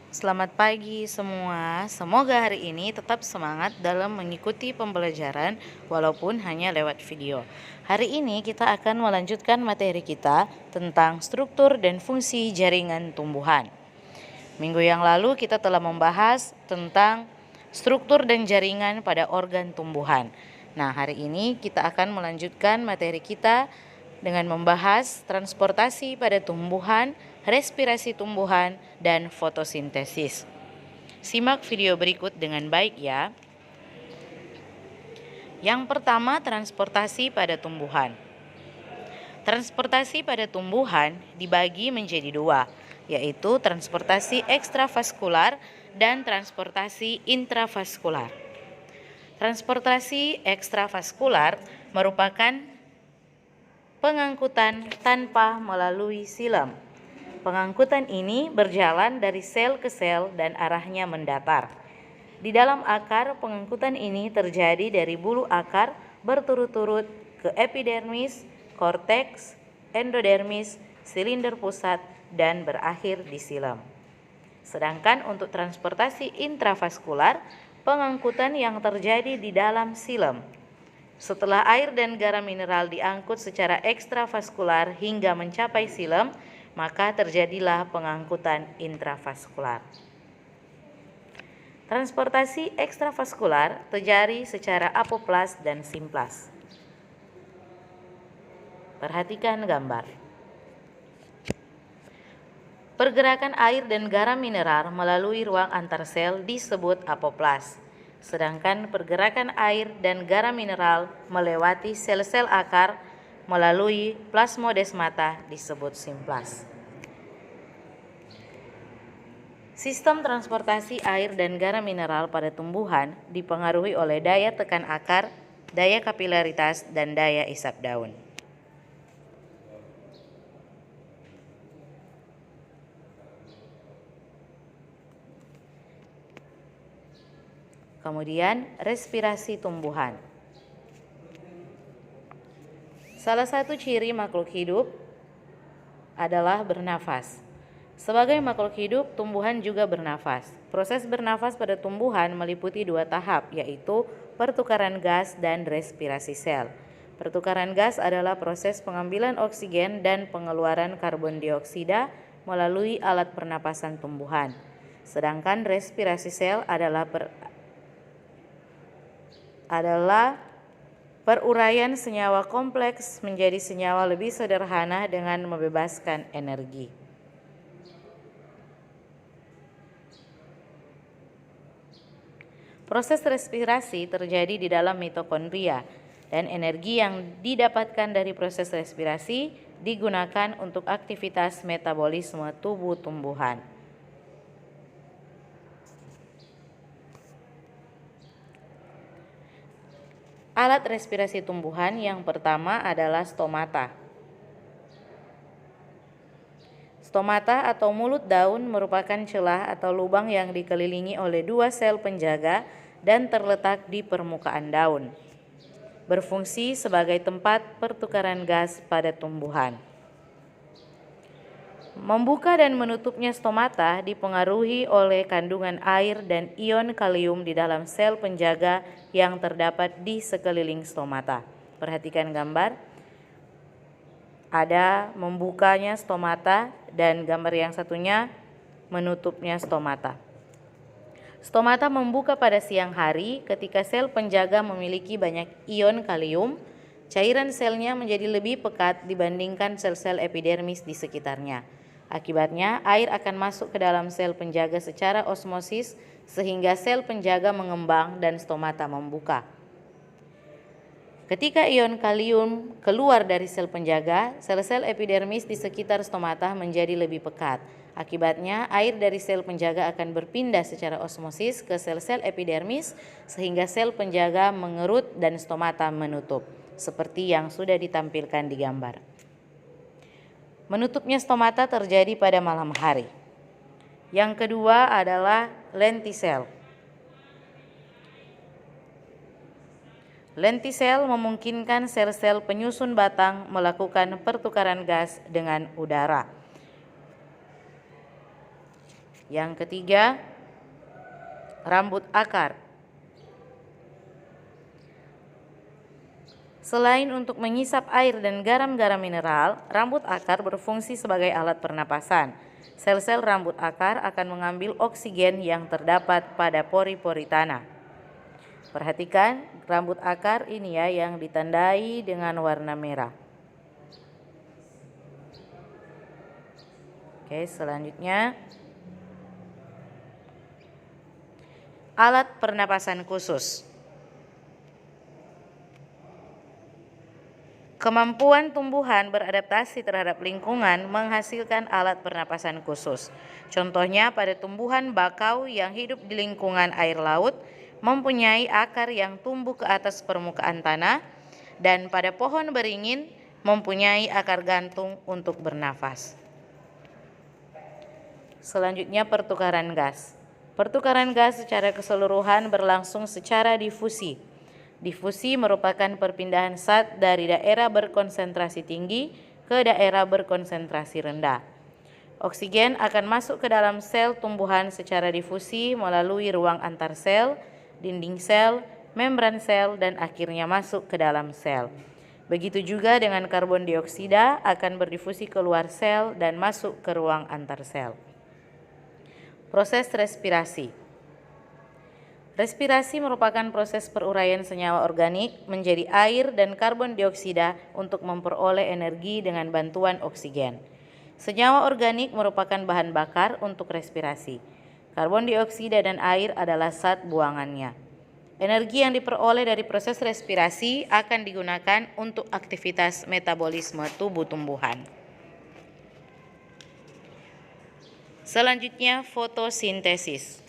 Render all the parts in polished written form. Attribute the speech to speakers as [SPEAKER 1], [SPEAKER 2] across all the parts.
[SPEAKER 1] Selamat pagi semua. Semoga hari ini tetap semangat dalam mengikuti pembelajaran walaupun hanya lewat video. Hari ini kita akan melanjutkan materi kita tentang struktur dan fungsi jaringan tumbuhan. Minggu yang lalu kita telah membahas tentang struktur dan jaringan pada organ tumbuhan. Nah, hari ini kita akan melanjutkan materi kita dengan membahas transportasi pada tumbuhan, respirasi tumbuhan, dan fotosintesis. Simak video berikut dengan baik ya. Yang pertama, transportasi pada tumbuhan. Transportasi pada tumbuhan dibagi menjadi dua, yaitu transportasi ekstravaskular dan transportasi intravaskular. Transportasi ekstravaskular merupakan pengangkutan tanpa melalui silem. Pengangkutan ini berjalan dari sel ke sel dan arahnya mendatar. Di dalam akar, pengangkutan ini terjadi dari bulu akar berturut-turut ke epidermis, korteks, endodermis, silinder pusat, dan berakhir di silem. Sedangkan untuk transportasi intravaskular, pengangkutan yang terjadi di dalam silem. Setelah air dan garam mineral diangkut secara ekstravaskular hingga mencapai silem, maka terjadilah pengangkutan intravaskular. Transportasi ekstravaskular terjadi secara apoplas dan simplas. Perhatikan gambar. Pergerakan air dan garam mineral melalui ruang antar sel disebut apoplas. Sedangkan pergerakan air dan garam mineral melewati sel-sel akar melalui plasmodesmata disebut simplas. Sistem transportasi air dan garam mineral pada tumbuhan dipengaruhi oleh daya tekan akar, daya kapilaritas, dan daya isap daun. Kemudian, respirasi tumbuhan. Salah satu ciri makhluk hidup adalah bernafas. Sebagai makhluk hidup, tumbuhan juga bernafas. Proses bernafas pada tumbuhan meliputi dua tahap, yaitu pertukaran gas dan respirasi sel. Pertukaran gas adalah proses pengambilan oksigen dan pengeluaran karbon dioksida melalui alat pernapasan tumbuhan. Sedangkan respirasi sel adalah peruraian senyawa kompleks menjadi senyawa lebih sederhana dengan membebaskan energi. Proses respirasi terjadi di dalam mitokondria dan energi yang didapatkan dari proses respirasi digunakan untuk aktivitas metabolisme tubuh tumbuhan. Alat respirasi tumbuhan yang pertama adalah stomata. Stomata atau mulut daun merupakan celah atau lubang yang dikelilingi oleh dua sel penjaga dan terletak di permukaan daun. Berfungsi sebagai tempat pertukaran gas pada tumbuhan. Membuka dan menutupnya stomata dipengaruhi oleh kandungan air dan ion kalium di dalam sel penjaga yang terdapat di sekeliling stomata. Perhatikan gambar. Ada membukanya stomata dan gambar yang satunya menutupnya stomata. Stomata membuka pada siang hari ketika sel penjaga memiliki banyak ion kalium. Cairan selnya menjadi lebih pekat dibandingkan sel-sel epidermis di sekitarnya. Akibatnya, air akan masuk ke dalam sel penjaga secara osmosis sehingga sel penjaga mengembang dan stomata membuka. Ketika ion kalium keluar dari sel penjaga, sel-sel epidermis di sekitar stomata menjadi lebih pekat. Akibatnya, air dari sel penjaga akan berpindah secara osmosis ke sel-sel epidermis sehingga sel penjaga mengerut dan stomata menutup, seperti yang sudah ditampilkan di gambar. Menutupnya stomata terjadi pada malam hari. Yang kedua adalah lentisel. Lentisel memungkinkan sel-sel penyusun batang melakukan pertukaran gas dengan udara. Yang ketiga, rambut akar. Selain untuk mengisap air dan garam-garam mineral, rambut akar berfungsi sebagai alat pernapasan. Sel-sel rambut akar akan mengambil oksigen yang terdapat pada pori-pori tanah. Perhatikan rambut akar ini ya yang ditandai dengan warna merah. Oke, selanjutnya alat pernapasan khusus. Kemampuan tumbuhan beradaptasi terhadap lingkungan menghasilkan alat pernapasan khusus. Contohnya pada tumbuhan bakau yang hidup di lingkungan air laut mempunyai akar yang tumbuh ke atas permukaan tanah, dan pada pohon beringin mempunyai akar gantung untuk bernafas. Selanjutnya pertukaran gas. Pertukaran gas secara keseluruhan berlangsung secara difusi. Difusi merupakan perpindahan zat dari daerah berkonsentrasi tinggi ke daerah berkonsentrasi rendah. Oksigen akan masuk ke dalam sel tumbuhan secara difusi melalui ruang antar sel, dinding sel, membran sel, dan akhirnya masuk ke dalam sel. Begitu juga dengan karbon dioksida akan berdifusi keluar sel dan masuk ke ruang antar sel. Proses respirasi. Respirasi merupakan proses peruraian senyawa organik menjadi air dan karbon dioksida untuk memperoleh energi dengan bantuan oksigen. Senyawa organik merupakan bahan bakar untuk respirasi. Karbon dioksida dan air adalah zat buangannya. Energi yang diperoleh dari proses respirasi akan digunakan untuk aktivitas metabolisme tubuh tumbuhan. Selanjutnya, fotosintesis.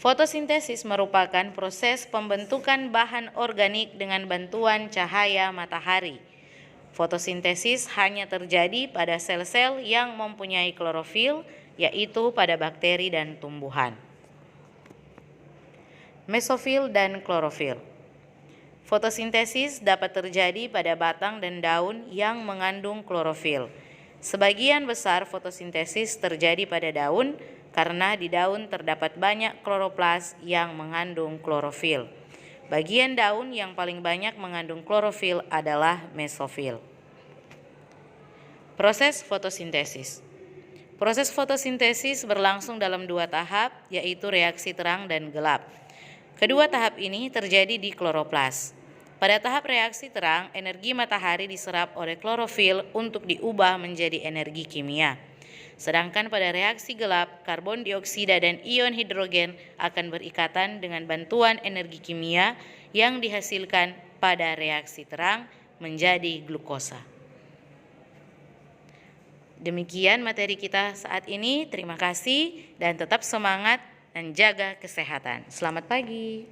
[SPEAKER 1] Fotosintesis merupakan proses pembentukan bahan organik dengan bantuan cahaya matahari. Fotosintesis hanya terjadi pada sel-sel yang mempunyai klorofil, yaitu pada bakteri dan tumbuhan. Mesofil dan klorofil. Fotosintesis dapat terjadi pada batang dan daun yang mengandung klorofil. Sebagian besar fotosintesis terjadi pada daun karena di daun terdapat banyak kloroplas yang mengandung klorofil. Bagian daun yang paling banyak mengandung klorofil adalah mesofil. Proses fotosintesis. Proses fotosintesis berlangsung dalam 2 tahap, yaitu reaksi terang dan gelap. Kedua tahap ini terjadi di kloroplas. Pada tahap reaksi terang, energi matahari diserap oleh klorofil untuk diubah menjadi energi kimia. Sedangkan pada reaksi gelap, karbon dioksida dan ion hidrogen akan berikatan dengan bantuan energi kimia yang dihasilkan pada reaksi terang menjadi glukosa. Demikian materi kita saat ini. Terima kasih dan tetap semangat dan jaga kesehatan. Selamat pagi.